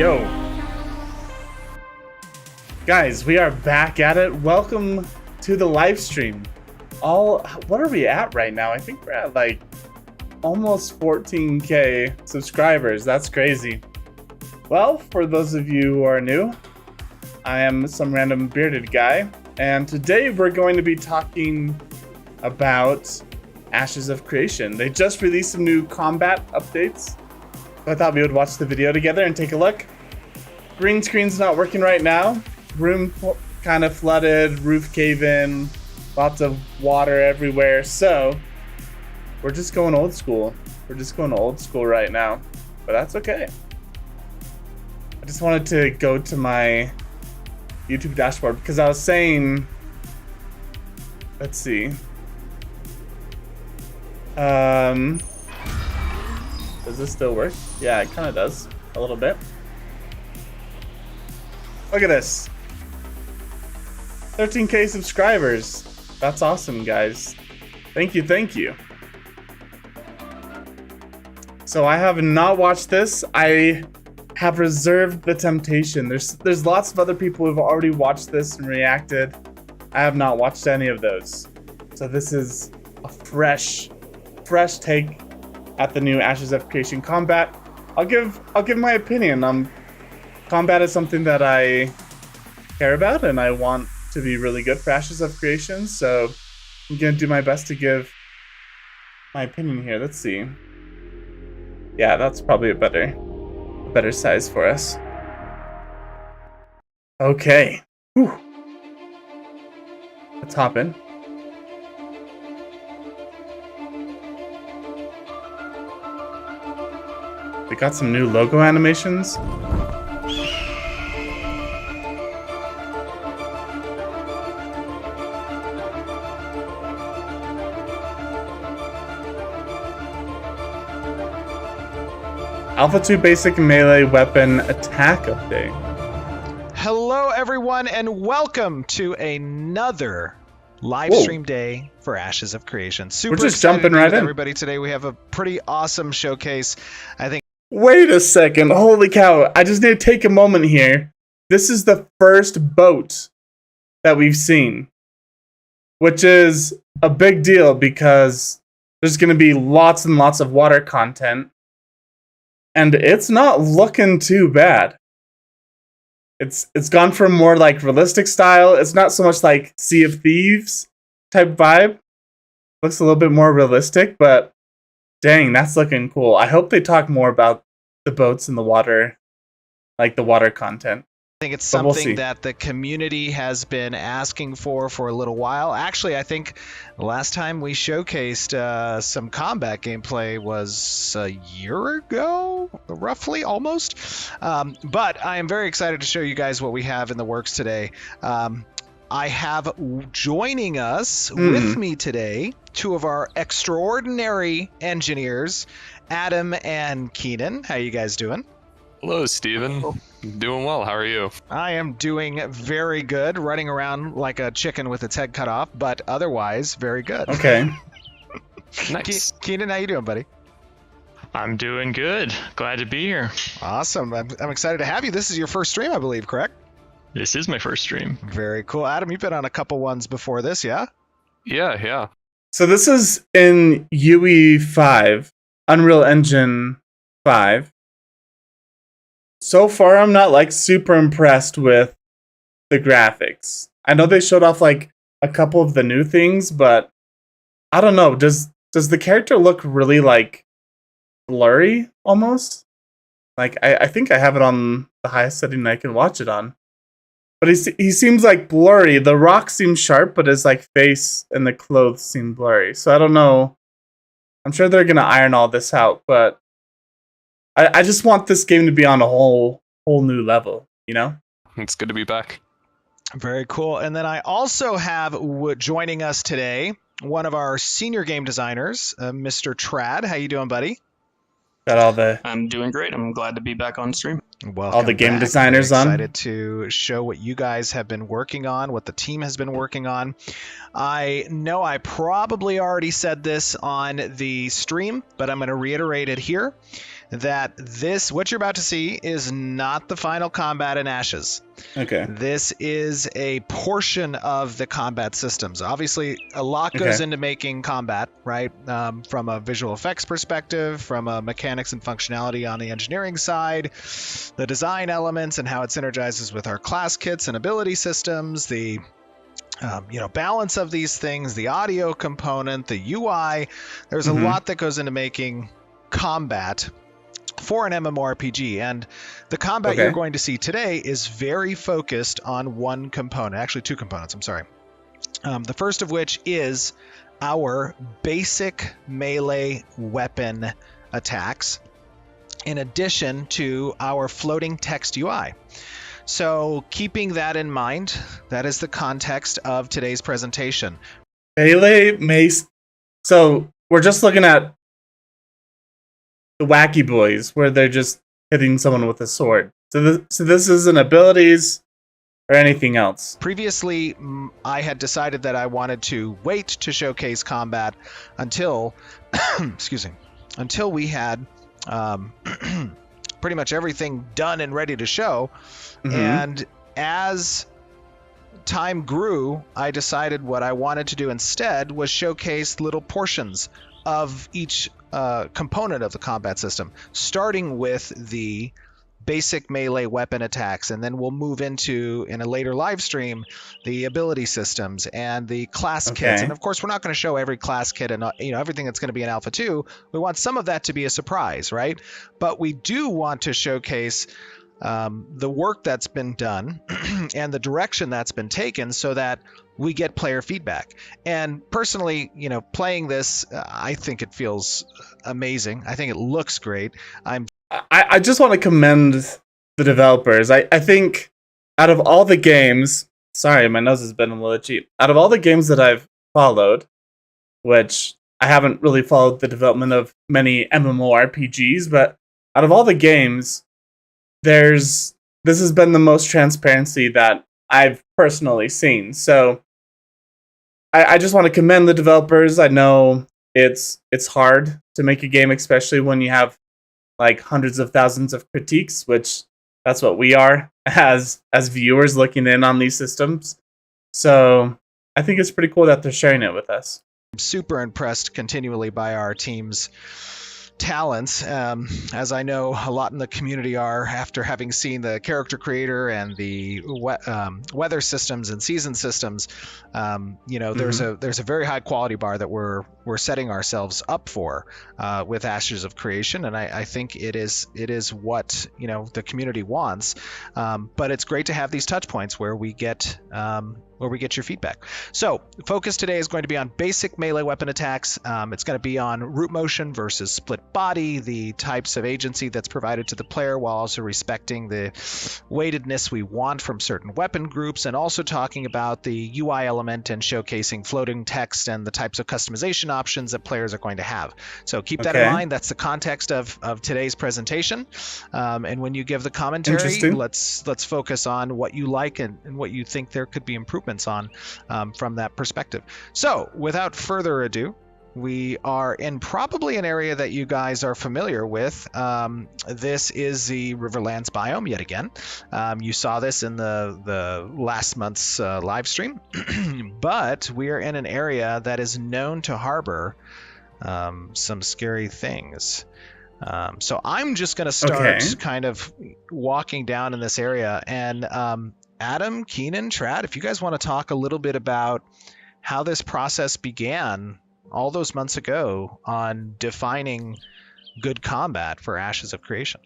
Yo. Guys, we are back at it. Welcome to the live stream. What are we at right now? I think we're at like almost 14K subscribers. That's crazy. Well, for those of you who are new, I am some random bearded guy, and today we're going to be talking about Ashes of Creation. They just released some new combat updates, so I thought we would watch the video together and take a look. Green screen's not working right now. Room kind of flooded, roof cave in, lots of water everywhere, so we're just going old school. We're just going old school right now, but that's okay. I just wanted to go to my YouTube dashboard because I was saying, let's see. Does this still work? Yeah, it kind of does a little bit. Look at this. 13K subscribers. That's awesome, guys. Thank you, thank you. So I have not watched this. I have reserved the temptation. There's lots of other people who've already watched this and reacted. I have not watched any of those. So this is a fresh take at the new Ashes of Creation combat. I'll give my opinion. Combat is something that I care about and I want to be really good for Ashes of Creation, so I'm gonna do my best to give my opinion here. Let's see. Yeah, that's probably a better size for us. Okay. Whew. Let's hop in. We got some new logo animations. Alpha 2 basic melee weapon attack update. Hello everyone and welcome to another live stream day for Ashes of Creation. Super We're just excited jumping to be right with in. everybody today. We have a pretty awesome showcase. I think. Wait a second. Holy cow. I just need to take a moment here. This is the first boat that we've seen, which is a big deal because there's going to be lots and lots of water content. And it's not looking too bad. It's gone from more like realistic style. It's not so much like Sea of Thieves type vibe. Looks a little bit more realistic, but dang, that's looking cool. I hope they talk more about the boats in the water, like the water content. I think it's But we'll something see. that the community has been asking for a little while. Actually, I think the last time we showcased some combat gameplay was a year ago, roughly, almost. But I am very excited to show you guys what we have in the works today. I have joining us with me today two of our extraordinary engineers, Adam and Keenan. How you guys doing? Hello, Steven. Doing well. How are you? I am doing very good, running around like a chicken with its head cut off, but otherwise very good. Okay. Nice. Keenan, how you doing, buddy? I'm doing good. Glad to be here. Awesome. I'm excited to have you. This is your first stream, I believe, correct? This is my first stream. Very cool. Adam, you've been on a couple ones before this, yeah? Yeah. So this is in UE 5, Unreal Engine 5. So far, I'm not like super impressed with the graphics. I know they showed off like a couple of the new things, but I don't know. Does the character look really like blurry almost? Like I think I have it on the highest setting I can watch it on. But he seems like blurry. The rock seems sharp, but his like face and the clothes seem blurry. So I don't know. I'm sure they're gonna iron all this out, but I just want this game to be on a whole new level, you know? It's good to be back. Very cool. And then I also have joining us today one of our senior game designers, Mr. Trad. How you doing, buddy? Got all the... I'm doing great. I'm glad to be back on stream. Welcome all the game back. designers Very on. excited to show what you guys have been working on, what the team has been working on. I know I probably already said this on the stream, but I'm going to reiterate it here, that what you're about to see is not the final combat in Ashes. Okay. This is a portion of the combat systems. Obviously, a lot goes into making combat, right? From a visual effects perspective, from a mechanics and functionality on the engineering side, the design elements and how it synergizes with our class kits and ability systems, the balance of these things, the audio component, the UI. There's a lot that goes into making combat for an MMORPG, and the combat you're going to see today is very focused on one component, actually two components, I'm sorry. The first of which is our basic melee weapon attacks, in addition to our floating text UI. So keeping that in mind, that is the context of today's presentation. Melee, mace. So we're just looking at the wacky boys, where they're just hitting someone with a sword. So this isn't abilities or anything else. Previously, I had decided that I wanted to wait to showcase combat until, until we had pretty much everything done and ready to show. And as time grew, I decided what I wanted to do instead was showcase little portions of each component of the combat system, starting with the basic melee weapon attacks, and then we'll move into, in a later live stream, the ability systems and the class kits. And of course, we're not going to show every class kit and everything that's going to be in Alpha 2. We want some of that to be a surprise, right? But we do want to showcase the work that's been done and the direction that's been taken, so that we get player feedback. And personally, playing this, I think it feels amazing. I think it looks great. I just want to commend the developers. I think out of all the games, sorry, my nose has been a little itchy. Out of all the games that I've followed, which I haven't really followed the development of many MMORPGs, but out of all the games, this has been the most transparency that I've personally seen. So I just want to commend the developers. I know it's hard to make a game, especially when you have like hundreds of thousands of critiques, which that's what we are as viewers looking in on these systems. So I think it's pretty cool that they're sharing it with us. I'm super impressed continually by our team's talents, as I know a lot in the community are, after having seen the character creator and the weather systems and season systems. There's a very high quality bar that we're setting ourselves up for with Ashes of Creation, and I think it is what the community wants. But it's great to have these touch points where we get your feedback. So focus today is going to be on basic melee weapon attacks. It's going to be on root motion versus split body, the types of agency that's provided to the player, while also respecting the weightedness we want from certain weapon groups, and also talking about the UI element and showcasing floating text and the types of customization options that players are going to have. So keep that in mind. That's the context of today's presentation. And when you give the commentary, let's focus on what you like and what you think there could be improvements on from that perspective. So without further ado, we are in probably an area that you guys are familiar with. This is the Riverlands biome yet again. You saw this in the last month's live stream, but we are in an area that is known to harbor some scary things. So I'm just going to start kind of walking down in this area, and Adam, Keenan, Trad, if you guys want to talk a little bit about how this process began all those months ago on defining good combat for Ashes of Creation.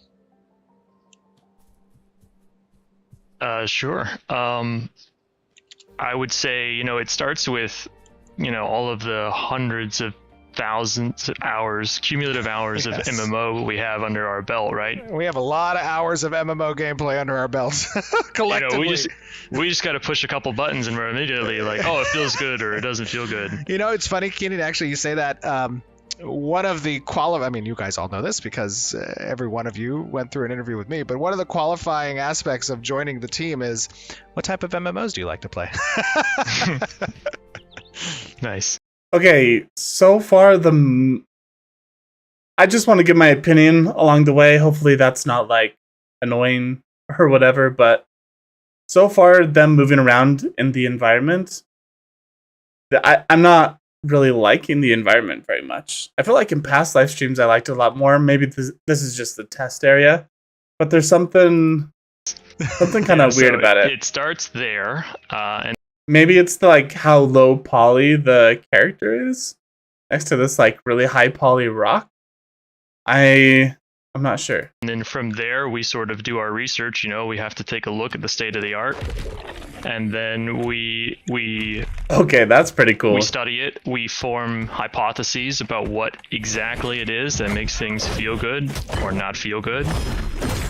Sure. I would say, it starts with, all of the hundreds of thousands of hours, cumulative hours of MMO we have under our belt, right? We have a lot of hours of MMO gameplay under our belts collectively. We just got to push a couple buttons and we're immediately like, oh, it feels good or it doesn't feel good. It's funny, Keenan, actually, you say that. one of the I mean, you guys all know this because every one of you went through an interview with me, but one of the qualifying aspects of joining the team is what type of MMOs do you like to play? Nice. Okay, so far I just want to give my opinion along the way. Hopefully that's not like annoying or whatever, but so far them moving around in the environment, I'm not really liking the environment very much. I feel like in past live streams I liked it a lot more. Maybe this is just the test area, but there's something kind of weird about it. It starts there, and Maybe it's like how low poly the character is next to this like really high poly rock. I'm not sure. then from there we sort of do our research. We have to take a look at the state of the art, and then we Okay, that's pretty cool. we study it. We form hypotheses about what exactly it is that makes things feel good or not feel good.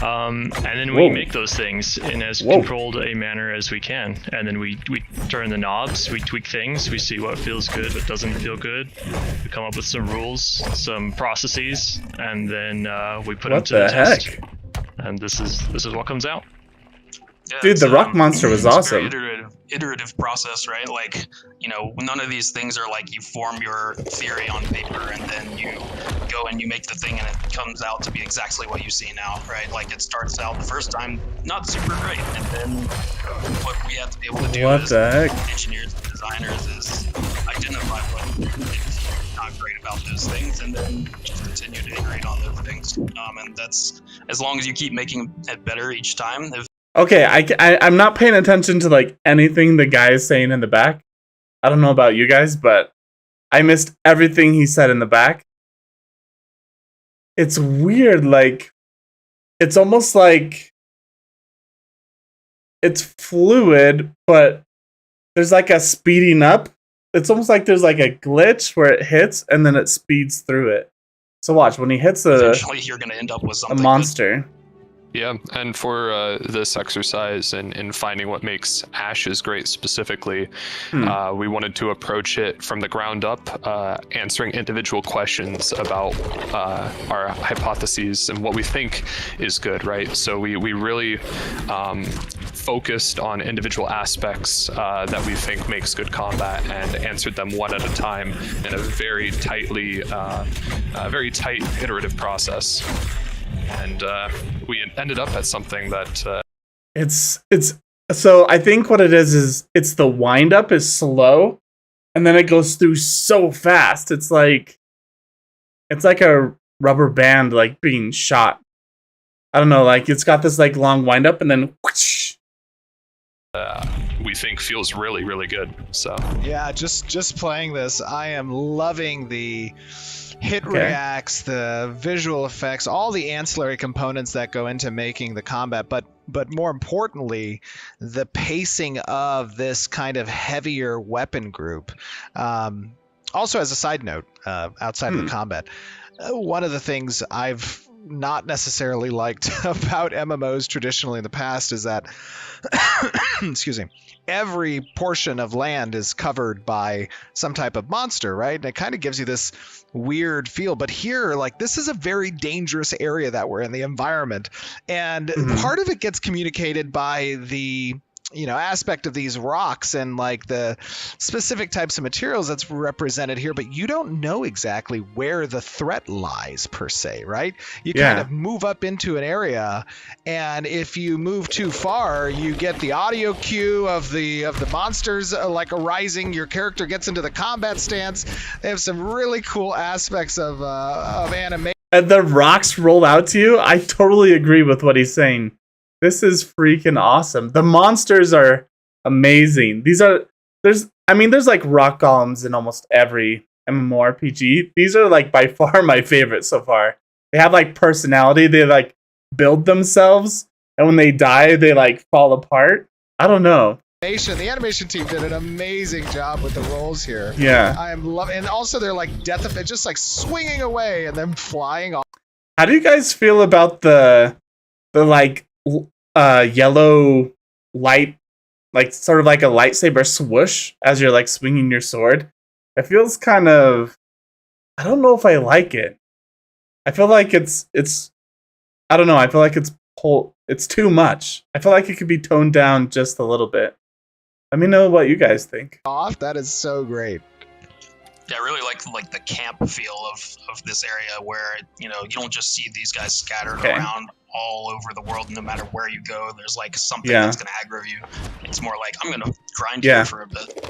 And then we Whoa. make those things in as Whoa. controlled a manner as we can. And then we turn the knobs, we tweak things, we see what feels good, what doesn't feel good. We come up with some rules, some processes, and then we put them What to the the test. heck? And this is what comes out. Yeah, Dude, it's, the rock monster was it's a awesome. very iterative process, right? Like, none of these things are like you form your theory on paper and then you go and you make the thing and it comes out to be exactly what you see now, right? Like, it starts out the first time not super great, and then what we have to be able to do What as the heck? engineers and designers is identify what is not great about those things and then just continue to iterate on those things. And that's, as long as you keep making it better each time. Okay, I'm not paying attention to like anything the guy is saying in the back. I don't know about you guys, but I missed everything he said in the back. It's weird, like it's almost like it's fluid, but there's like a speeding up. It's almost like there's like a glitch where it hits and then it speeds through it. So watch, when he hits Eventually, you're going to end up with a something monster. Yeah, and for this exercise and in finding what makes ashes great specifically, we wanted to approach it from the ground up, answering individual questions about our hypotheses and what we think is good, right? So we really focused on individual aspects that we think makes good combat and answered them one at a time in a very tight iterative process. And we ended up at something that It's so I think what it is it's the wind up is slow and then it goes through so fast. It's like a rubber band like being shot. I don't know, like it's got this like long wind up and then whoosh. we think feels really, really good. So Yeah, just playing this, I am loving the hit Okay. reacts, the visual effects, all the ancillary components that go into making the combat, but more importantly, the pacing of this kind of heavier weapon group. Also, as a side note, outside of the combat, one of the things I've not necessarily liked about MMOs traditionally in the past is that, excuse me, every portion of land is covered by some type of monster, right? And it kind of gives you this weird feel. But here, like, this is a very dangerous area that we're in, the environment. And part of it gets communicated by the aspect of these rocks and like the specific types of materials that's represented here, but you don't know exactly where the threat lies per se, right? You kind of move up into an area, and if you move too far, you get the audio cue of the monsters like arising. Your character gets into the combat stance. They have some really cool aspects of animation. And the rocks roll out to you. I totally agree with what he's saying. This is freaking awesome. The monsters are amazing. There's like rock golems in almost every MMORPG. These are like by far my favorite so far. They have like personality. They like build themselves, and when they die, they like fall apart. I don't know. The animation team did an amazing job with the rolls here. Yeah. I am loving, and also they're like just like swinging away and then flying off. How do you guys feel about the like yellow light, like sort of like a lightsaber swoosh as you're like swinging your sword? It feels kind of I don't know if I like it. I feel like it's I don't know. I feel like it's too much. I feel like it could be toned down just a little bit. Let me know what you guys think. Off, that is so great. Yeah, I really like the camp feel of this area where you don't just see these guys scattered around all over the world. No matter where you go, there's like something that's gonna aggro you. It's more like I'm gonna grind here for a bit.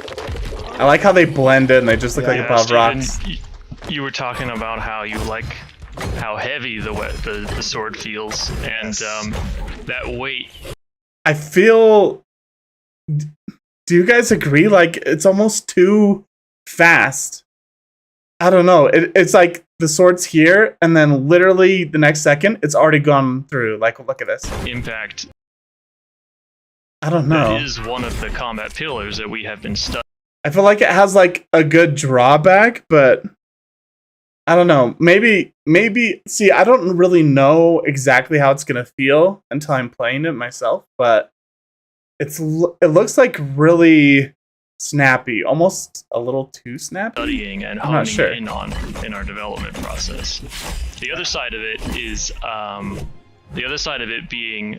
I like how they blend in. They just look like above rocks. You were talking about how you like how heavy the sword feels, and that weight. I feel. Do you guys agree? Like it's almost too fast. I don't know. It's like the sword's here, and then literally the next second, it's already gone through. Like, look at this. Impact. I don't know. That is one of the combat pillars that we have been studying. I feel like it has like a good drawback, but I don't know. Maybe. See, I don't really know exactly how it's gonna feel until I'm playing it myself, but it looks like really snappy, almost a little too snappy. Studying and honing in on in our development process. The other side of it is the other side of it being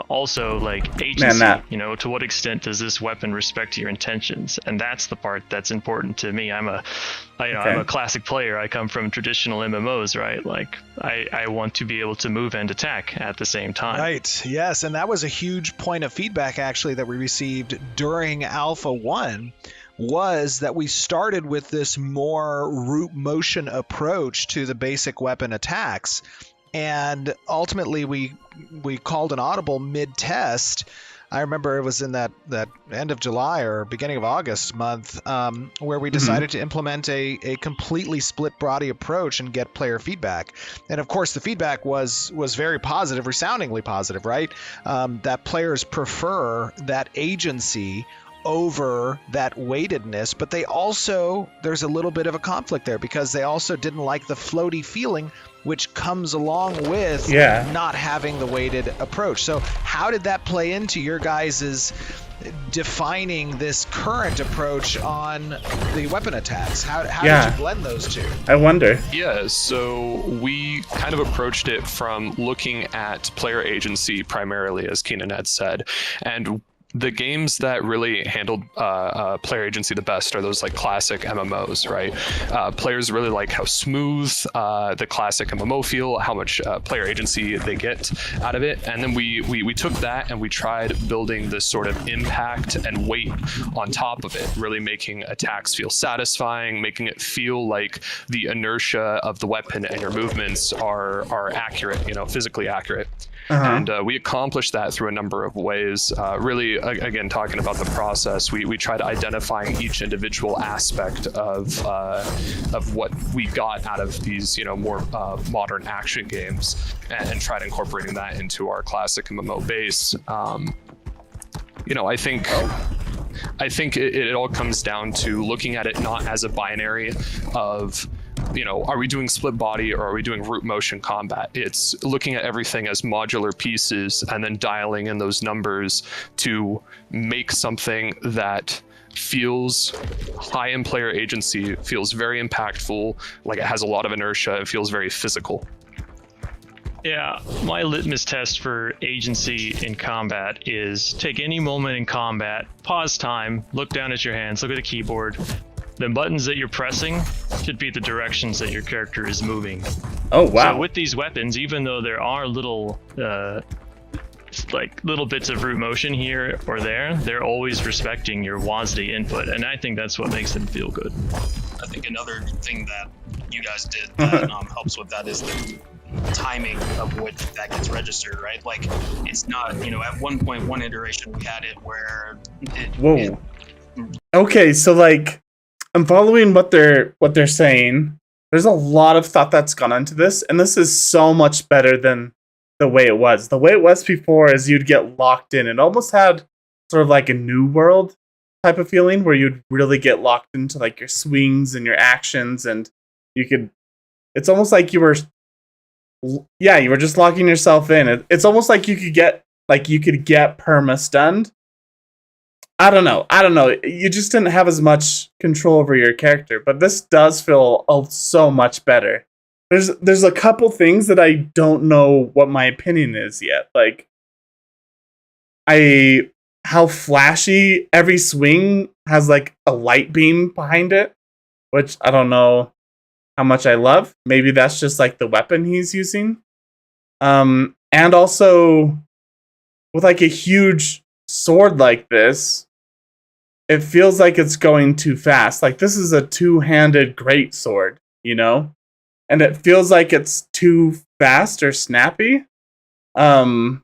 also like agency. To what extent does this weapon respect your intentions? And that's the part that's important to me. I'm a classic player. I come from traditional MMOs, right? Like I want to be able to move and attack at the same time. Right. Yes, and that was a huge point of feedback actually that we received during Alpha 1 was that we started with this more root motion approach to the basic weapon attacks. And ultimately, we called an audible mid-test. I remember it was in that end of July or beginning of August month where we decided to implement a completely split body approach and get player feedback. And of course, the feedback was very positive, resoundingly positive, right? That players prefer that agency over that weightedness, but there's a little bit of a conflict there because they also didn't like the floaty feeling which comes along with not having the weighted approach. So how did that play into your guys' defining this current approach on the weapon attacks? How did you blend those two? I wonder. Yeah, so we kind of approached it from looking at player agency primarily, as Keenan had said, and the games that really handled player agency the best are those like classic MMOs, right? Players really like how smooth the classic MMO feel, how much player agency they get out of it, and then we took that and we tried building this sort of impact and weight on top of it, really making attacks feel satisfying, making it feel like the inertia of the weapon and your movements are accurate, physically accurate. And we accomplished that through a number of ways. Really, again, talking about the process, we tried identifying each individual aspect of what we got out of these, more modern action games, and tried incorporating that into our classic MMO base. I think it all comes down to looking at it not as a binary of, are we doing split body or are we doing root motion combat? It's looking at everything as modular pieces and then dialing in those numbers to make something that feels high in player agency, feels very impactful, like it has a lot of inertia, and feels very physical. Yeah, my litmus test for agency in combat is take any moment in combat, pause time, look down at your hands, look at the keyboard. The buttons that you're pressing should be the directions that your character is moving. Oh, wow. So with these weapons, even though there are little bits of root motion here or there, they're always respecting your WASD input, and I think that's what makes them feel good. I think another thing that you guys did that helps with that is the timing of which that gets registered, right? Like, it's not, at one iteration we had it where Okay, so like, I'm following what they're saying. There's a lot of thought that's gone into this, and this is so much better than the way it was. The way it was before is you'd get locked in. It almost had sort of like a New World type of feeling where you'd really get locked into like your swings and your actions, and it's almost like you were just locking yourself in. It's almost like you could get perma stunned I don't know. You just didn't have as much control over your character, but this does feel so much better. There's a couple things that I don't know what my opinion is yet. Like how flashy every swing has like a light beam behind it, which I don't know how much I love. Maybe that's just like the weapon he's using. And also with like a huge sword like this, it feels like it's going too fast. Like this is a two-handed great sword, you know? And it feels like it's too fast or snappy. I'm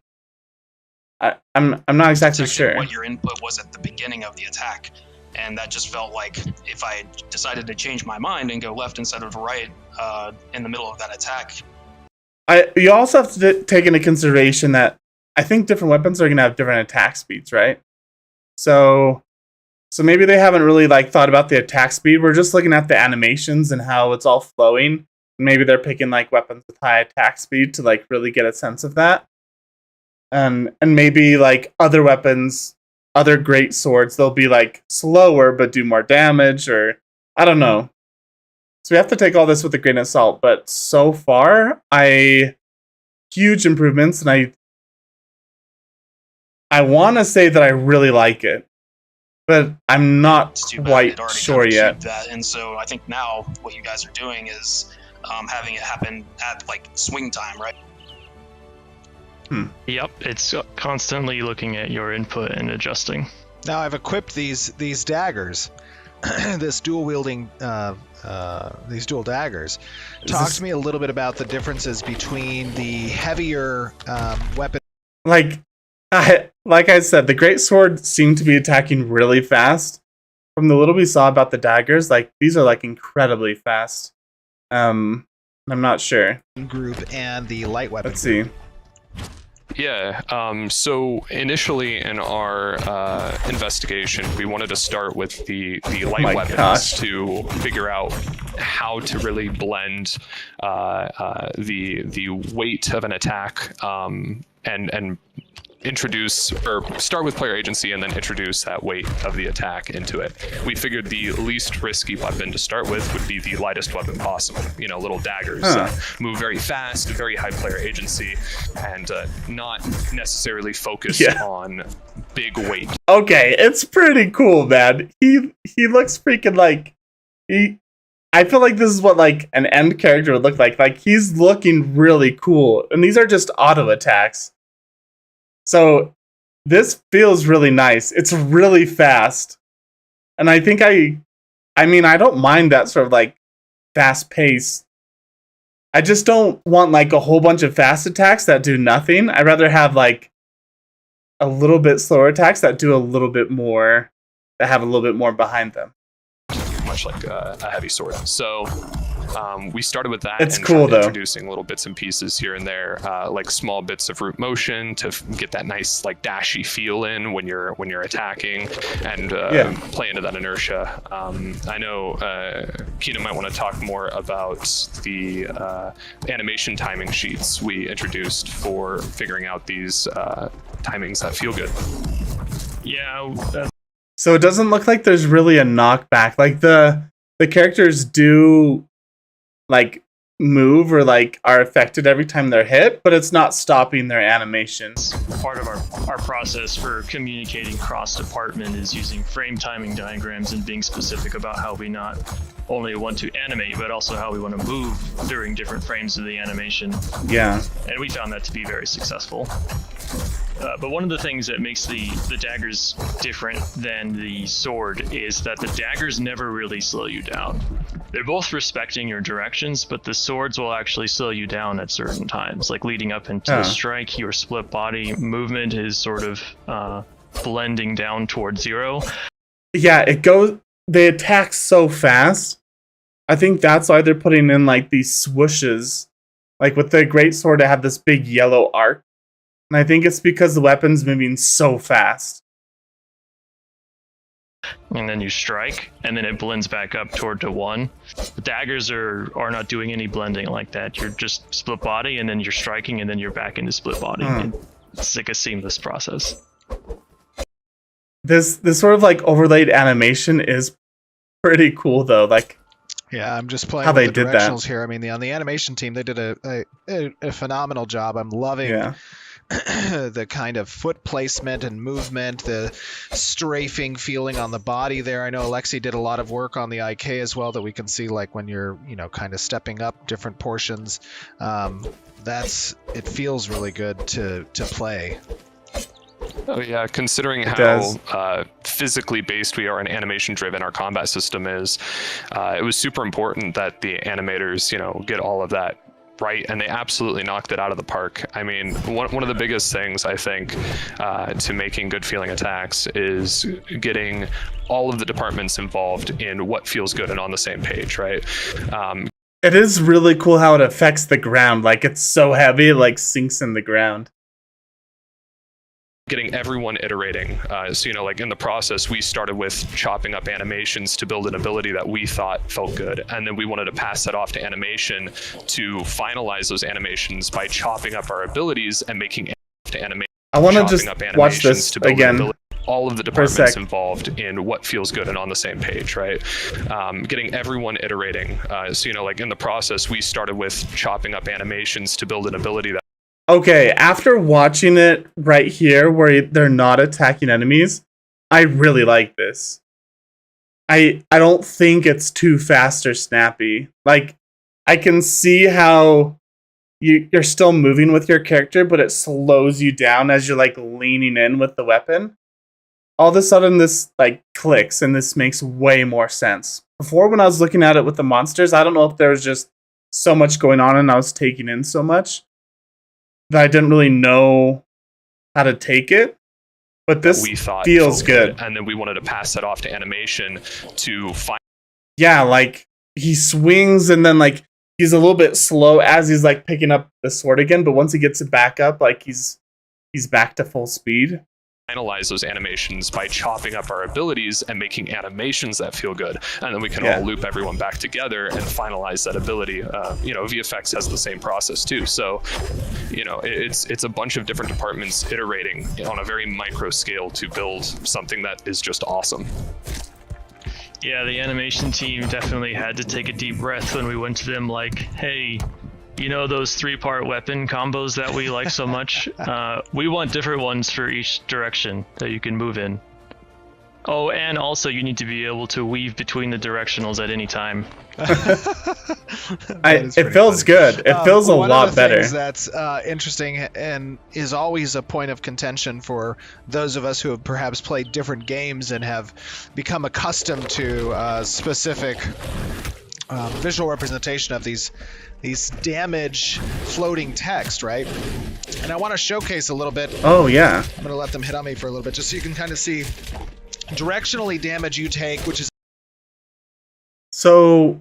not exactly sure what your input was at the beginning of the attack, and that just felt like if I decided to change my mind and go left instead of right in the middle of that attack. You also have to take into consideration that I think different weapons are going to have different attack speeds, right? So maybe they haven't really like thought about the attack speed. We're just looking at the animations and how it's all flowing. Maybe they're picking like weapons with high attack speed to like really get a sense of that. And maybe like other weapons, other great swords, they'll be like slower but do more damage, or I don't know. So we have to take all this with a grain of salt. But so far, huge improvements, and I want to say that I really like it, but I'm not quite sure yet. That. And so I think now what you guys are doing is having it happen at like swing time, right? Yep, it's constantly looking at your input and adjusting. Now I've equipped these daggers, this dual wielding, these dual daggers. Talk to me a little bit about the differences between the heavier weapon. Like I said, the great sword seemed to be attacking really fast. From the little we saw about the daggers, like these are like incredibly fast. I'm not sure. Group and the light weapon. Let's see. Yeah, so initially in our investigation, we wanted to start with the light weapons to figure out how to really blend the weight of an attack and introduce, or start with player agency and then introduce that weight of the attack into it. We figured the least risky weapon to start with would be the lightest weapon possible. You know, little daggers move very fast, very high player agency, and not necessarily focus on big weight. Okay, it's pretty cool, man. He looks freaking like I feel like this is what like an end character would look like. Like he's looking really cool, and these are just auto attacks. So this feels really nice. It's really fast. And I think I don't mind that sort of like fast pace. I just don't want like a whole bunch of fast attacks that do nothing. I'd rather have like a little bit slower attacks that do a little bit more, that have a little bit more behind them. Much like a heavy sword. So we started with that. It's cool though. Introducing little bits and pieces here and there, like small bits of root motion to get that nice like dashy feel in when you're attacking, and play into that inertia. I know Keenan might want to talk more about the animation timing sheets we introduced for figuring out these timings that feel good. Yeah. So it doesn't look like there's really a knockback. Like the characters do like move or like are affected every time they're hit, but it's not stopping their animations. Part of our process for communicating cross-department is using frame timing diagrams and being specific about how we not only want to animate, but also how we want to move during different frames of the animation. Yeah. And we found that to be very successful. But one of the things that makes the daggers different than the sword is that the daggers never really slow you down. They're both respecting your directions, but the swords will actually slow you down at certain times. Like leading up into the strike, your split body movement is sort of blending down towards zero. Yeah, they attack so fast. I think that's why they're putting in like these swooshes. Like with the great sword, it had this big yellow arc. And I think it's because the weapon's moving so fast. And then you strike, and then it blends back up toward to 1. The daggers are not doing any blending like that. You're just split body, and then you're striking, and then you're back into split body. It's like a seamless process. this sort of like overlaid animation is pretty cool though. Like Yeah, I'm just playing how with they the did that. directionals here. I mean, on the animation team, they did a phenomenal job. I'm loving Yeah. the kind of foot placement and movement, the strafing feeling on the body there. I know Alexi did a lot of work on the IK as well that we can see, like when you're, kind of stepping up different portions. It feels really good to play. Oh yeah, considering It how does. physically based we are and animation driven our combat system is, it was super important that the animators, get all of that right, and they absolutely knocked it out of the park. I mean, one of the biggest things I think to making good feeling attacks is getting all of the departments involved in what feels good and on the same page, right? It is really cool how it affects the ground. Like it's so heavy, it like sinks in the ground. Getting everyone iterating. So, like in the process, we started with chopping up animations to build an ability that we thought felt good. And then we wanted to pass that off to animation to finalize those animations by chopping up our abilities and making to animation. I want to just watch this to build again. All of the departments involved in what feels good and on the same page, right? Getting everyone iterating. So, like in the process, we started with chopping up animations to build an ability that. Okay, after watching it right here where they're not attacking enemies, I really like this. I don't think it's too fast or snappy. Like, I can see how you're still moving with your character, but it slows you down as you're like leaning in with the weapon. All of a sudden this like clicks and this makes way more sense. Before, when I was looking at it with the monsters, I don't know if there was just so much going on and I was taking in so much that I didn't really know how to take it, but this we thought feels good. And then we wanted to pass that off to animation to find. Yeah, like he swings and then like he's a little bit slow as he's like picking up the sword again, but once he gets it back up, like he's back to full speed. Finalize those animations by chopping up our abilities and making animations that feel good, and then we can all loop everyone back together and finalize that ability. VFX has the same process too, so it's a bunch of different departments iterating on a very micro scale to build something that is just awesome. Yeah, the animation team definitely had to take a deep breath when we went to them like, hey, those 3-part weapon combos that we like so much? We want different ones for each direction that you can move in. Oh, and also you need to be able to weave between the directionals at any time. It feels good. It feels a lot better. One of the things that's interesting and is always a point of contention for those of us who have perhaps played different games and have become accustomed to specific visual representation of these damage floating text, right? And I want to showcase a little bit. Oh yeah. I'm going to let them hit on me for a little bit just so you can kind of see directionally damage you take, which is so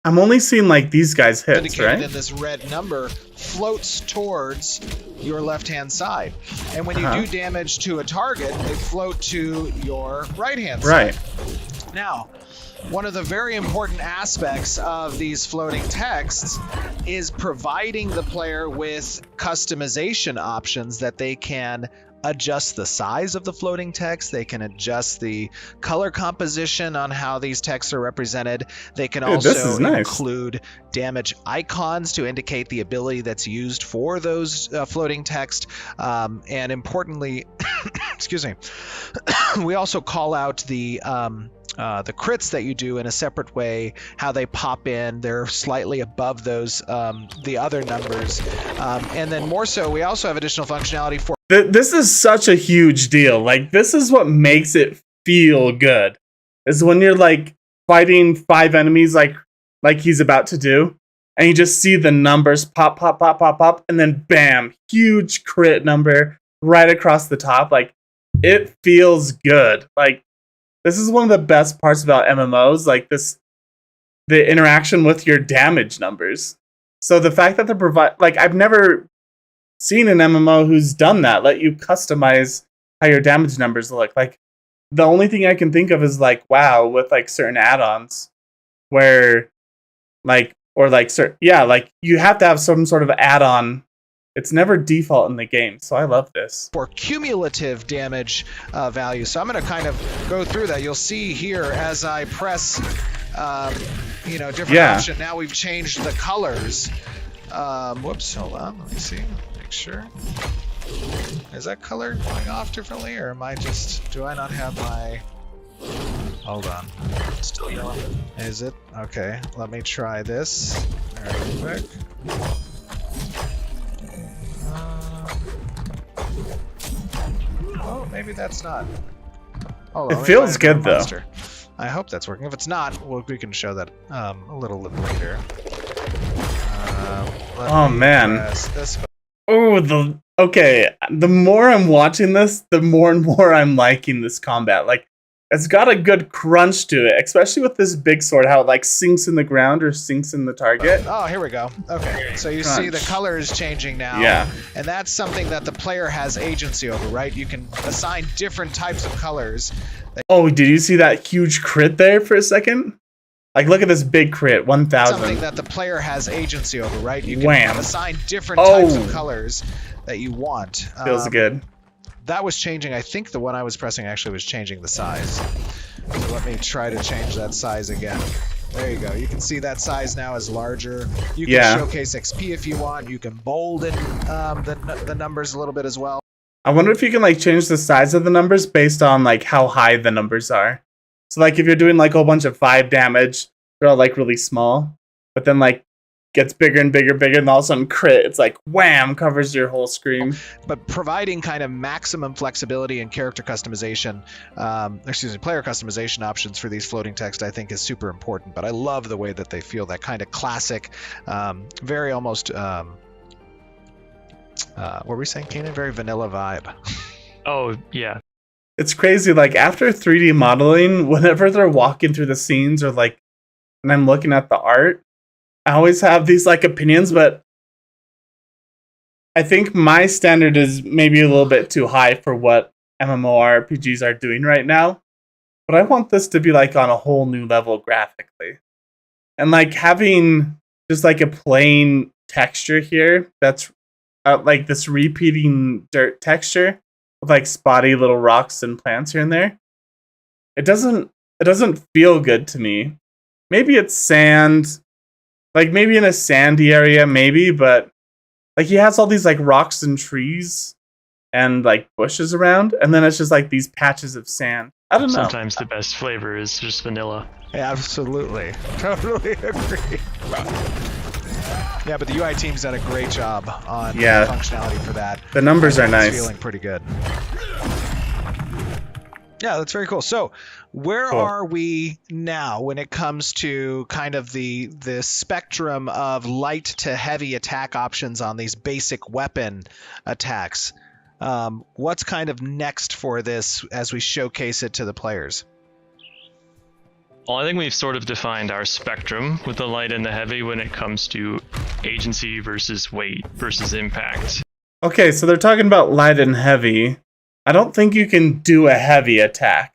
I'm only seeing like these guys hits, right? And this red number floats towards your left-hand side. And when you do damage to a target, they float to your right-hand side. Right. Now, one of the very important aspects of these floating texts is providing the player with customization options that they can adjust the size of the floating text. They can adjust the color composition on how these texts are represented. They can also include damage icons to indicate the ability that's used for those floating text. And importantly, excuse me, we also call out the crits that you do in a separate way, how they pop in. They're slightly above those, the other numbers. And then more so, we also have additional functionality for... This is such a huge deal. Like, this is what makes it feel good. Is when you're, like, fighting 5 enemies like he's about to do, and you just see the numbers pop, pop, pop, pop, pop, and then bam, huge crit number right across the top. Like, it feels good. Like, this is one of the best parts about MMOs, like the interaction with your damage numbers. So the fact that they're I've never seen an MMO who's done that, let you customize how your damage numbers look. Like, the only thing I can think of is like WoW with like certain add-ons where you have to have some sort of add-on It's never default in the game, so I love this. For cumulative damage value. So I'm going to kind of go through that. You'll see here as I press, different option. Now we've changed the colors. Whoops, hold on. Let me see. Make sure. Is that color going off differently, or do I not have my... Hold on. Still yellow. Is it? Okay, let me try this very quick. Oh, maybe that's not. Hold on, it feels good though. I hope that's working. If it's not, we can show that a little later. Oh man. This. Oh, okay. The more I'm watching this, the more and more I'm liking this combat. Like, it's got a good crunch to it, especially with this big sword, how it like sinks in the ground or sinks in the target. Oh, here we go. Okay, so you see the color is changing now. Yeah. And that's something that the player has agency over, right? You can assign different types of colors. Oh, did you see that huge crit there for a second? Like, look at this big crit, 1,000. Something that the player has agency over, right? You can Wham. assign different types of colors that you want. Feels good. That was changing. I think the one I was pressing actually was changing the size. So let me try to change that size again. There you go. You can see that size now is larger. You can showcase XP if you want. You can bolden the numbers a little bit as well. I wonder if you can like change the size of the numbers based on like how high the numbers are. So like if you're doing like a whole bunch of 5 damage, they're all like really small. But then like gets bigger and bigger, and all of a sudden crit, it's like wham, covers your whole screen. But providing kind of maximum flexibility and character customization, player customization options for these floating text, I think is super important. But I love the way that they feel, that kind of classic, very almost, what were we saying, Keenan? Very vanilla vibe. Oh, yeah. It's crazy, like after 3D modeling, whenever they're walking through the scenes or like, and I'm looking at the art, I always have these like opinions, but I think my standard is maybe a little bit too high for what MMORPGs are doing right now. But I want this to be like on a whole new level graphically. And like having just like a plain texture here that's like this repeating dirt texture with like spotty little rocks and plants here and there. It doesn't feel good to me. Maybe it's sand. Like, maybe in a sandy area, maybe, but, like, he has all these, like, rocks and trees and, like, bushes around, and then it's just, like, these patches of sand. I don't know. Sometimes the best flavor is just vanilla. Yeah, absolutely. Totally agree. Yeah, but the UI team's done a great job on functionality for that. The numbers are nice. It's feeling pretty good. Yeah, that's very cool. So, where are we now when it comes to kind of the spectrum of light to heavy attack options on these basic weapon attacks? What's kind of next for this as we showcase it to the players? Well, I think we've sort of defined our spectrum with the light and the heavy when it comes to agency versus weight versus impact. Okay, so they're talking about light and heavy. I don't think you can do a heavy attack.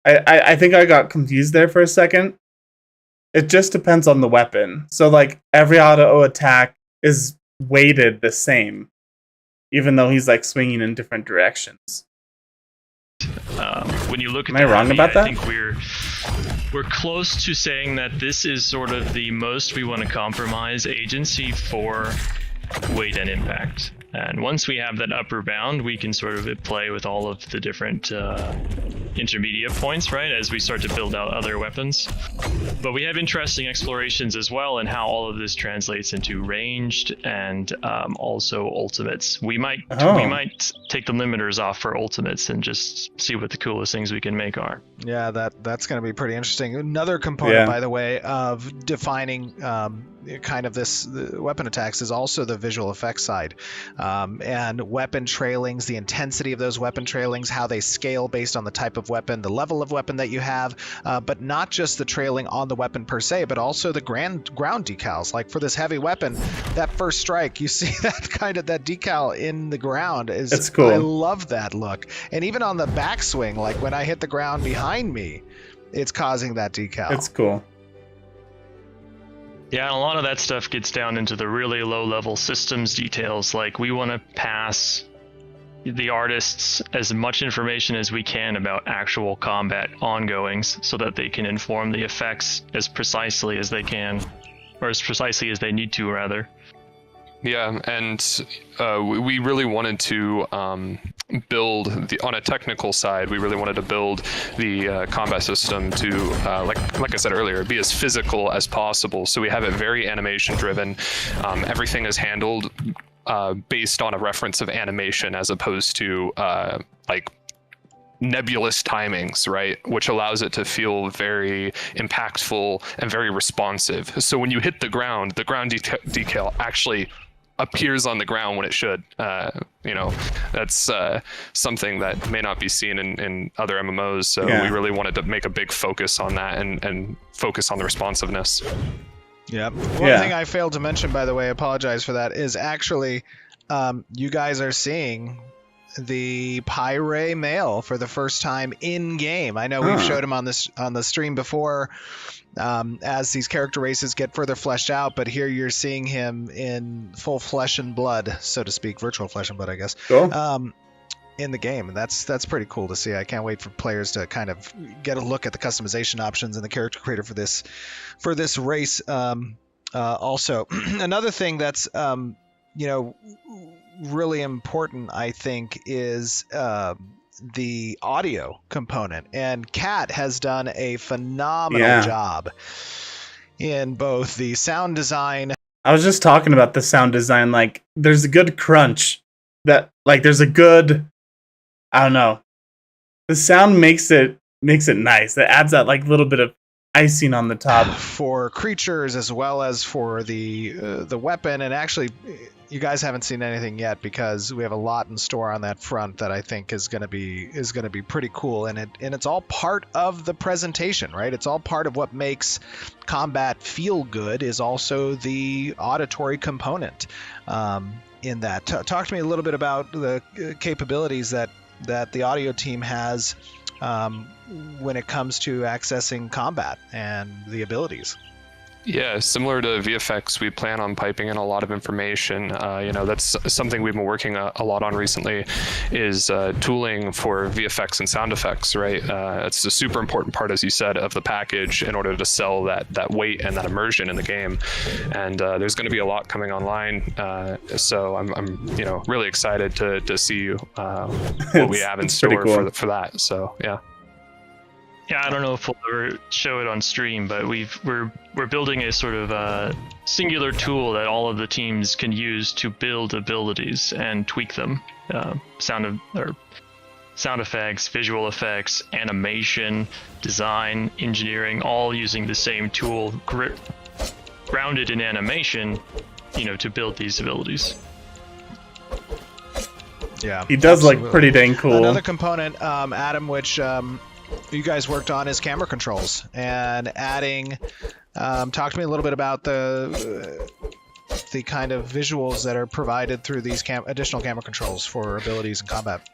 I think I got confused there for a second. It just depends on the weapon. So, like, every auto attack is weighted the same, even though he's, like, swinging in different directions. When you look at Am I wrong about that? I think we're close to saying that this is sort of the most we want to compromise agency for weight and impact. And once we have that upper bound, we can sort of play with all of the different intermediate points, right, as we start to build out other weapons. But we have interesting explorations as well in how all of this translates into ranged and also ultimates. We might take the limiters off for ultimates and just see what the coolest things we can make are. Yeah, that's going to be pretty interesting. Another component, by the way, of defining kind of the weapon attacks is also the visual effects side. And weapon trailings, the intensity of those weapon trailings, how they scale based on the type of weapon, the level of weapon that you have, but not just the trailing on the weapon per se, but also the ground decals. Like for this heavy weapon, that first strike, you see that kind of that decal in the ground is. It's cool. I love that look. And even on the backswing, like when I hit the ground behind me, it's causing that decal. It's cool. Yeah, and a lot of that stuff gets down into the really low-level systems details. Like, we want to pass the artists as much information as we can about actual combat ongoings so that they can inform the effects as precisely as they can, or as precisely as they need to, rather. Yeah, and we really wanted to build on a technical side. We really wanted to build the combat system to, like I said earlier, be as physical as possible. So we have it very animation driven. Everything is handled based on a reference of animation as opposed to like nebulous timings, right? Which allows it to feel very impactful and very responsive. So when you hit the ground decal actually appears on the ground when it should. That's something that may not be seen in other MMOs. So we really wanted to make a big focus on that and focus on the responsiveness. Yep. One thing I failed to mention, by the way, apologize for that, is actually you guys are seeing the Pyre male for the first time in game. I know we've showed him on the stream before as these character races get further fleshed out, but here you're seeing him in full flesh and blood, so to speak, virtual flesh and blood, I guess. Cool. In the game, and that's pretty cool to see. I can't wait for players to kind of get a look at the customization options and the character creator for this race. Also, another thing that's really important, I think, is the audio component, and Kat has done a phenomenal job in both the sound design. I was just talking about the sound design. Like, there's a good crunch that, like, there's a good, I don't know, the sound makes it nice. It adds that like little bit of icing on the top for creatures as well as for the weapon. And actually, you guys haven't seen anything yet because we have a lot in store on that front that I think is going to be pretty cool. And it's all part of the presentation, right? It's all part of what makes combat feel good, is also the auditory component in that. Talk to me a little bit about the capabilities that the audio team has when it comes to accessing combat and the abilities. Yeah, similar to VFX, we plan on piping in a lot of information. That's something we've been working a lot on recently, is tooling for VFX and sound effects, right? It's a super important part, as you said, of the package in order to sell that weight and that immersion in the game. And there's going to be a lot coming online. So I'm really excited to see what we have in store for that. So, yeah. Yeah, I don't know if we'll ever show it on stream, but we're building a sort of singular tool that all of the teams can use to build abilities and tweak them. Sound effects, visual effects, animation, design, engineering, all using the same tool, grounded in animation, to build these abilities. Yeah, he does look pretty dang cool. Another component, Adam, which you guys worked on, is camera controls and adding. Talk to me a little bit about the kind of visuals that are provided through these additional camera controls for abilities and combat.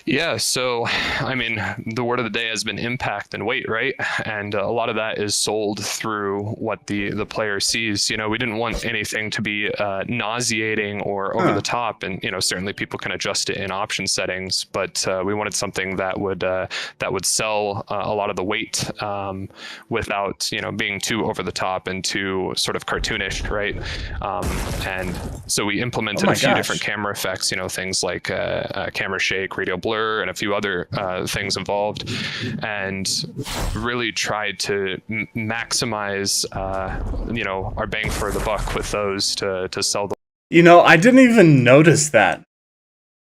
Yeah, so, I mean, the word of the day has been impact and weight, right? And a lot of that is sold through what the player sees. We didn't want anything to be nauseating or over the top, and certainly people can adjust it in option settings, but we wanted something that would sell a lot of the weight without being too over the top and too sort of cartoonish, right? And so we implemented a few different camera effects, things like camera shake, radial blur, and a few other things involved, and really tried to maximize our bang for the buck with those to sell them. I didn't even notice that,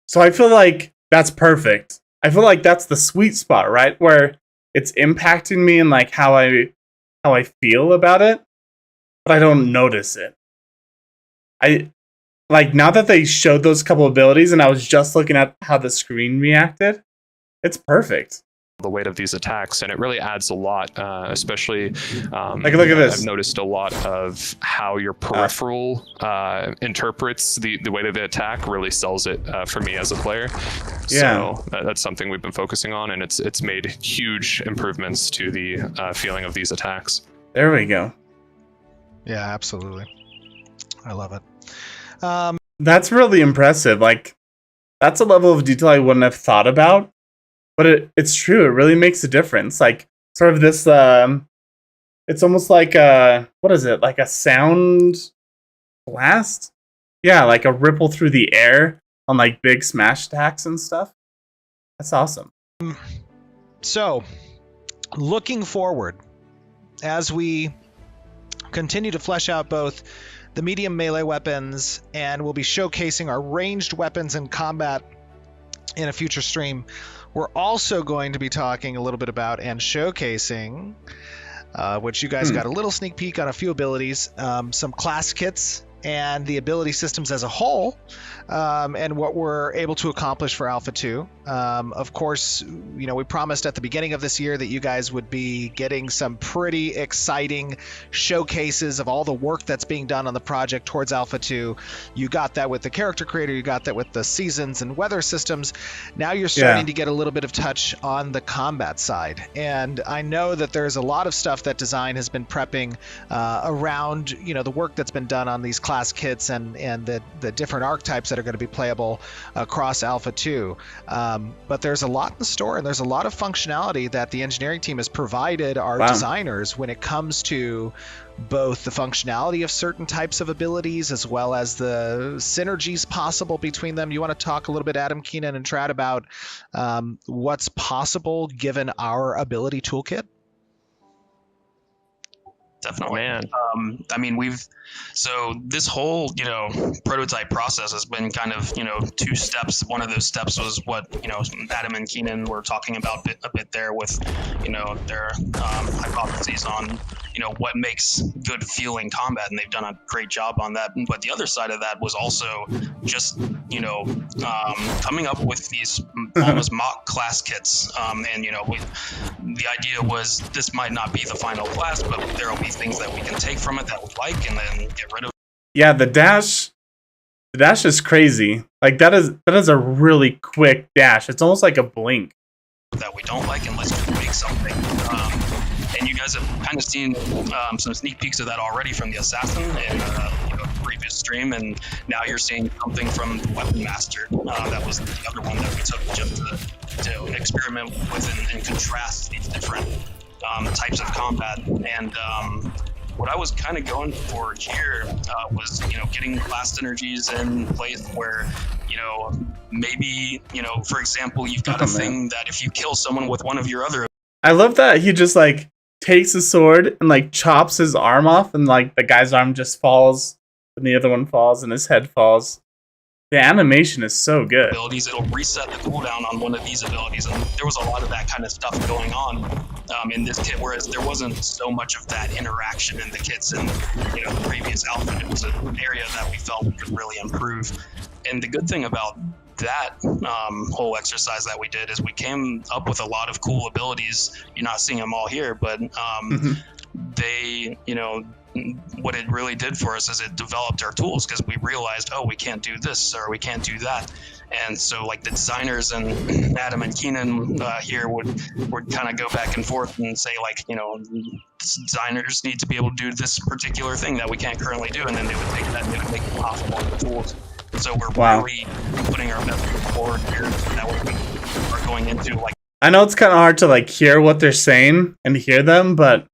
so I feel like that's perfect. I feel like that's the sweet spot, right, where it's impacting me and like how I feel about it, but I don't notice it. Like, now that they showed those couple abilities and I was just looking at how the screen reacted, it's perfect. The weight of these attacks, and it really adds a lot, especially like, look at this. I've noticed a lot of how your peripheral interprets the weight of the attack really sells it for me as a player. Yeah. So that's something we've been focusing on, and it's made huge improvements to the feeling of these attacks. There we go. Yeah, absolutely. I love it. That's really impressive. Like, that's a level of detail I wouldn't have thought about, but it's true. It really makes a difference. Like, sort of this, it's almost like what is it? Like a sound blast? Yeah, like a ripple through the air on like big smash attacks and stuff. That's awesome. So, looking forward, as we continue to flesh out both the medium melee weapons, and we'll be showcasing our ranged weapons in combat in a future stream, we're also going to be talking a little bit about and showcasing, which you guys got a little sneak peek on a few abilities, some class kits and the ability systems as a whole, and what we're able to accomplish for Alpha 2. Of course, you know, we promised at the beginning of this year that you guys would be getting some pretty exciting showcases of all the work that's being done on the project towards Alpha 2. You got that with the character creator, you got that with the seasons and weather systems. Now you're starting to get a little bit of touch on the combat side. And I know that there's a lot of stuff that design has been prepping around, you know, the work that's been done on these class kits and the different archetypes that are going to be playable across Alpha 2. But there's a lot in the store, and there's a lot of functionality that the engineering team has provided our designers when it comes to both the functionality of certain types of abilities as well as the synergies possible between them. You want to talk a little bit, Adam, Keenan, and Trad, about what's possible given our ability toolkit? Definitely. Man. I mean, so this whole, you know, prototype process has been kind of, you know, 2 steps. One of those steps was what, you know, Adam and Keenan were talking about a bit there with, you know, their hypotheses on, you know, what makes good feeling combat, and they've done a great job on that. But the other side of that was also just, you know, coming up with these almost mock class kits. And, you know, the idea was this might not be the final class, but there will be things that we can take from it that we like and then get rid of. Yeah, the dash is crazy. Like that is a really quick dash. It's almost like a blink. That we don't like, and let's just make something. And you guys have kind of seen some sneak peeks of that already from the Assassin in you know, previous stream, and now you're seeing something from the Weapon Master. That was the other one that we took just to experiment with and contrast these different types of combat. And what I was kind of going for here was, you know, getting class synergies in place where, you know, maybe, you know, for example, you've got a thing that if you kill someone with one of your other... I love that he just like takes a sword and like chops his arm off, and like the guy's arm just falls and the other one falls and his head falls. The animation is so good. Abilities, it'll reset the cooldown on one of these abilities, and there was a lot of that kind of stuff going on in this kit, whereas there wasn't so much of that interaction in the kits in, you know, the previous alpha. It was an area that we felt we could really improve. And the good thing about that whole exercise that we did is we came up with a lot of cool abilities. You're not seeing them all here, but they, you know, what it really did for us is it developed our tools, because we realized, oh, we can't do this or we can't do that. And so like the designers and Adam and Keenan here would kind of go back and forth and say, like, you know, designers need to be able to do this particular thing that we can't currently do, and then they would take that and they would make it possible in the tools. So we're really putting our best foot forward here, that we are going into, like, I know it's kind of hard to like hear what they're saying and hear them, but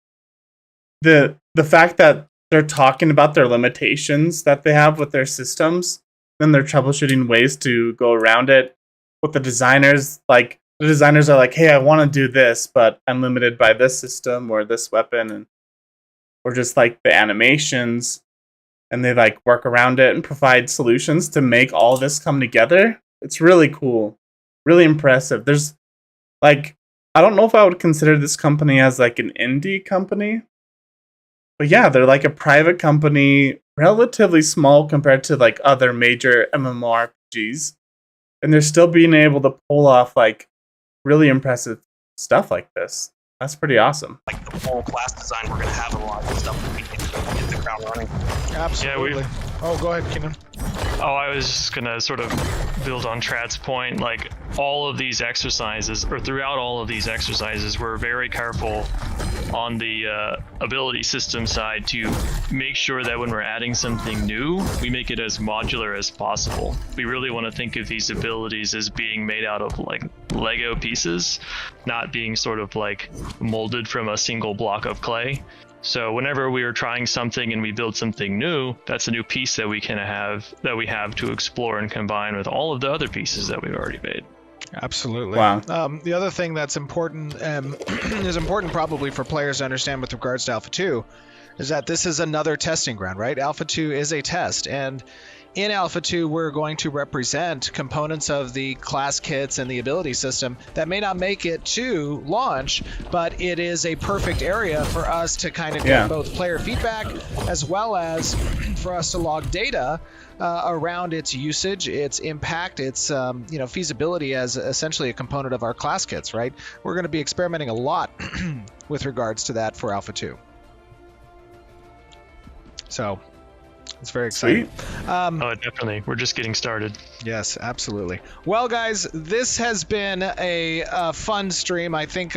the fact that they're talking about their limitations that they have with their systems, then they're troubleshooting ways to go around it. With the designers, like the designers are like, hey, I want to do this, but I'm limited by this system or this weapon, and or just like the animations, and they like work around it and provide solutions to make all this come together. It's really cool, really impressive. There's like, I don't know if I would consider this company as like an indie company, but yeah, they're like a private company, relatively small compared to like other major MMORPGs, and they're still being able to pull off like really impressive stuff like this. That's pretty awesome. Like the full class design, we're going to have a lot of stuff that we need to hit the ground running. Absolutely. Oh, go ahead, Keenan. Oh, I was just gonna sort of build on Trad's point. Like all of these exercises, or throughout all of these exercises, we're very careful on the ability system side to make sure that when we're adding something new, we make it as modular as possible. We really want to think of these abilities as being made out of like Lego pieces, not being sort of like molded from a single block of clay. So whenever we are trying something and we build something new, that's a new piece that we have to explore and combine with all of the other pieces that we've already made. Absolutely. Wow. The other thing that's important is important probably for players to understand with regards to Alpha 2 is that this is another testing ground, right? Alpha 2 is a test, and in Alpha 2, we're going to represent components of the class kits and the ability system that may not make it to launch, but it is a perfect area for us to kind of get both player feedback as well as for us to log data around its usage, its impact, its feasibility as essentially a component of our class kits, right? We're going to be experimenting a lot with regards to that for Alpha 2. So it's very exciting. Oh, definitely. We're just getting started. Yes, absolutely. Well, guys, this has been a fun stream. I think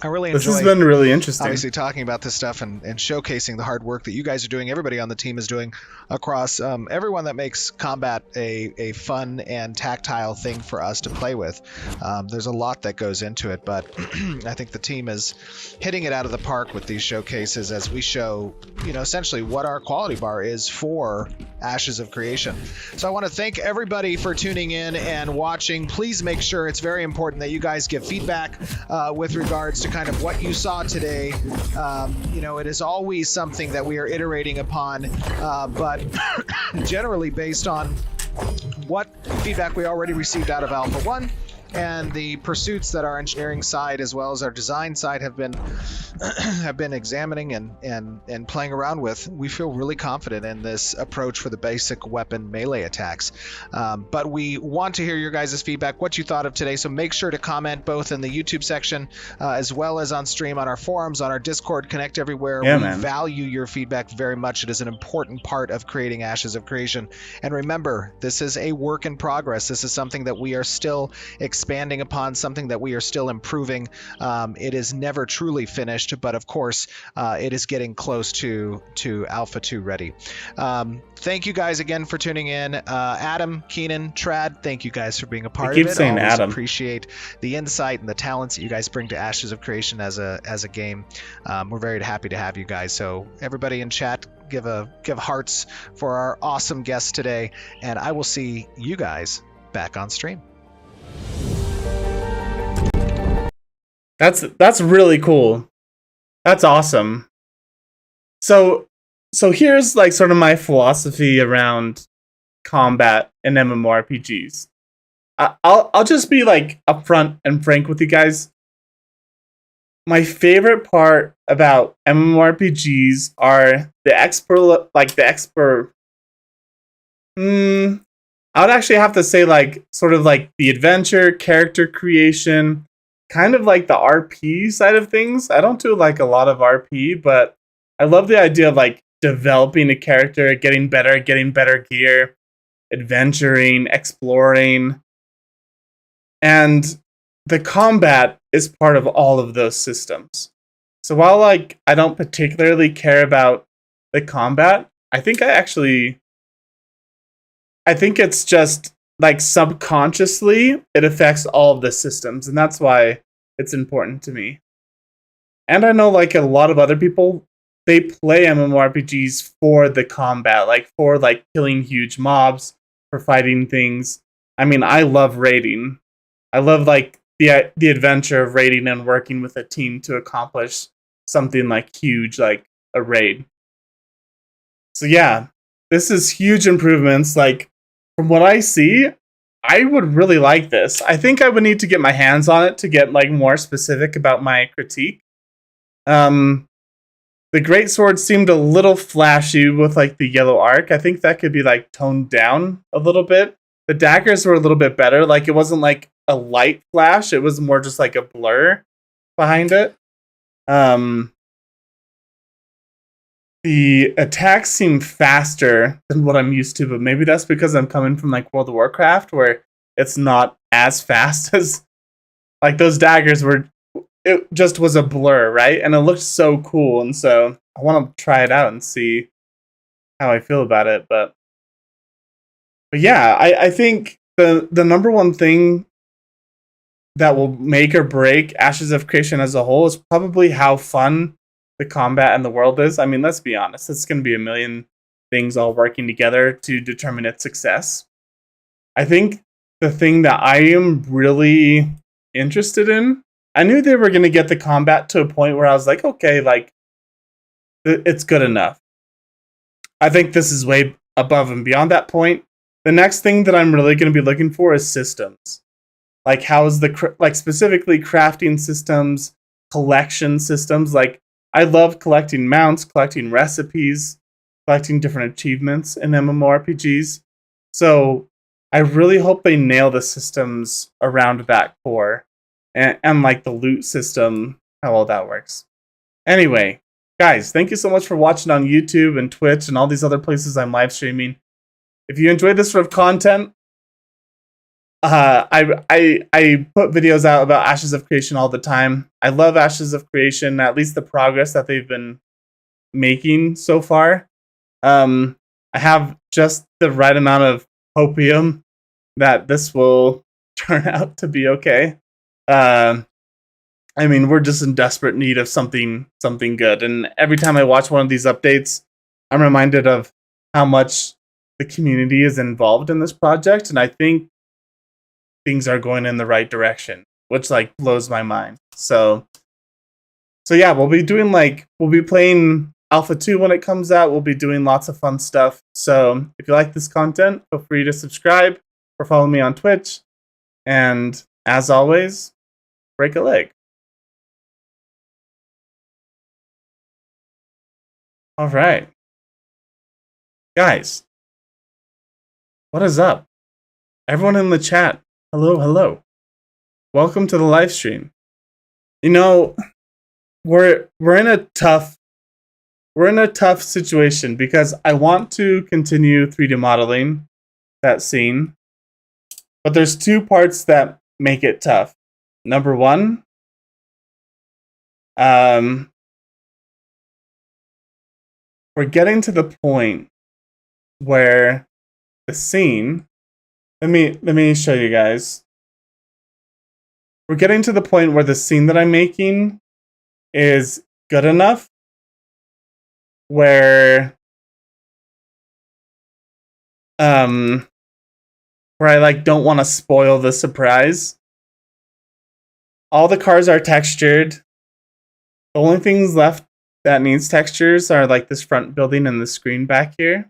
I really enjoy this has been really interesting. Obviously talking about this stuff and showcasing the hard work that you guys are doing, everybody on the team is doing across everyone that makes combat a fun and tactile thing for us to play with. There's a lot that goes into it, but I think the team is hitting it out of the park with these showcases as we show, essentially what our quality bar is for Ashes of Creation. So I want to thank everybody for tuning in and watching. Please make sure, it's very important that you guys give feedback with regards to kind of what you saw today. It is always something that we are iterating upon, but generally based on what feedback we already received out of Alpha 1 and the pursuits that our engineering side as well as our design side have been examining and playing around with. We feel really confident in this approach for the basic weapon melee attacks. But we want to hear your guys' feedback, what you thought of today. So make sure to comment both in the YouTube section as well as on stream, on our forums, on our Discord, Connect Everywhere. We value your feedback very much. It is an important part of creating Ashes of Creation. And remember, this is a work in progress. This is something that we are still expanding upon, something that we are still improving. It is never truly finished, but of course, it is getting close to Alpha 2 ready. Thank you guys again for tuning in. Adam, Keenan, Trad, thank you guys for being a part of it. I keep saying Always Adam. Appreciate the insight and the talents that you guys bring to Ashes of Creation as a game. We're very happy to have you guys. So everybody in chat, give hearts for our awesome guests today, and I will see you guys back on stream. That's really cool. That's awesome. So here's like sort of my philosophy around combat in MMORPGs. I'll just be like upfront and frank with you guys. My favorite part about MMORPGs are the expert. I would actually have to say like sort of like the adventure, character creation, kind of like the RP side of things. I don't do like a lot of RP, but I love the idea of like developing a character, getting better gear, adventuring, exploring. And the combat is part of all of those systems. So while like I don't particularly care about the combat, I think it's just like subconsciously it affects all of the systems, and that's why it's important to me. And I know like a lot of other people, they play MMORPGs for the combat, like for like killing huge mobs, for fighting things. I mean, I love raiding. I love like the adventure of raiding and working with a team to accomplish something like huge, like a raid. So yeah, this is huge improvements. Like from what I see, I would really like this. I think I would need to get my hands on it to get like more specific about my critique. The greatsword seemed a little flashy with like the yellow arc. I think that could be like toned down a little bit. The daggers were a little bit better. Like it wasn't like a light flash. It was more just like a blur behind it. the attacks seem faster than what I'm used to, but maybe that's because I'm coming from like World of Warcraft, where it's not as fast as like those daggers were. It just was a blur, right? And it looked so cool, and so I want to try it out and see how I feel about it. But yeah, I think the number one thing that will make or break Ashes of Creation as a whole is probably how fun the combat and the world is. I mean, let's be honest, it's going to be a million things all working together to determine its success. I think the thing that I am really interested in, I knew they were going to get the combat to a point where I was like, okay, like, it's good enough. I think this is way above and beyond that point. The next thing that I'm really going to be looking for is systems. Like, how is like specifically crafting systems, collection systems. Like, I love collecting mounts, collecting recipes, collecting different achievements in MMORPGs. So I really hope they nail the systems around that core and like the loot system, how all that works. Anyway, guys, thank you so much for watching on YouTube and Twitch and all these other places I'm live streaming. If you enjoyed this sort of content, I put videos out about Ashes of Creation all the time. I love Ashes of Creation, at least the progress that they've been making so far. I have just the right amount of hopium that this will turn out to be okay. I mean, we're just in desperate need of something good. And every time I watch one of these updates, I'm reminded of how much the community is involved in this project, and I think things are going in the right direction, which like blows my mind. So yeah, we'll be playing Alpha 2 when it comes out. We'll be doing lots of fun stuff. So if you like this content, feel free to subscribe or follow me on Twitch. And as always, break a leg. All right. Guys, what is up? Everyone in the chat, hello. Welcome to the live stream. You know, we're in a tough situation because I want to continue 3D modeling that scene, but there's two parts that make it tough. Number one, we're getting to the point where the scene, let me show you guys. We're getting to the point where the scene that I'm making is good enough where I like don't want to spoil the surprise. All the cars are textured. The only things left that needs textures are like this front building and the screen back here.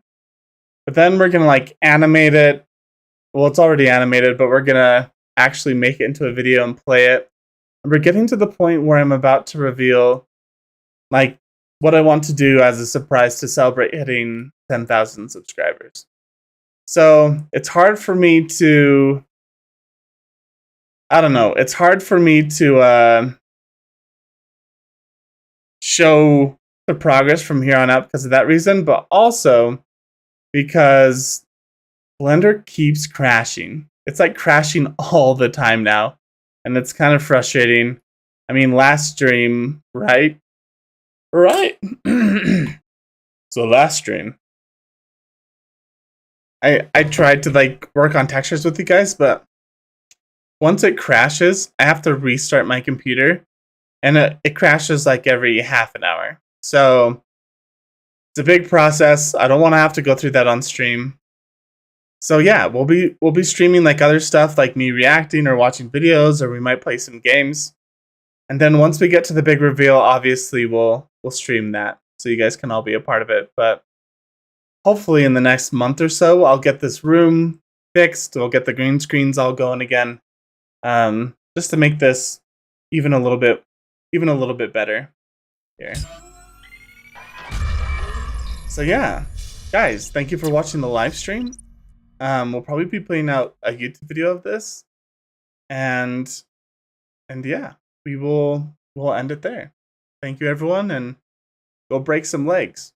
But then we're gonna like animate it. Well, it's already animated, but we're gonna actually make it into a video and play it. And we're getting to the point where I'm about to reveal like what I want to do as a surprise to celebrate hitting 10,000 subscribers. So it's hard for me to, it's hard for me to show the progress from here on out because of that reason, but also because Blender keeps crashing. It's like crashing all the time now, and it's kind of frustrating. I mean, last stream, right? So last stream, I tried to like work on textures with you guys, but once it crashes, I have to restart my computer, and it crashes like every half an hour. So it's a big process. I don't want to have to go through that on stream. So yeah, we'll be streaming like other stuff, like me reacting or watching videos, or we might play some games. And then once we get to the big reveal, obviously we'll stream that, so you guys can all be a part of it. But hopefully in the next month or so, I'll get this room fixed. We'll get the green screens all going again, just to make this even a little bit better here. So yeah, guys, thank you for watching the live stream. We'll probably be putting out a YouTube video of this, and yeah, we'll end it there. Thank you, everyone, and go break some legs.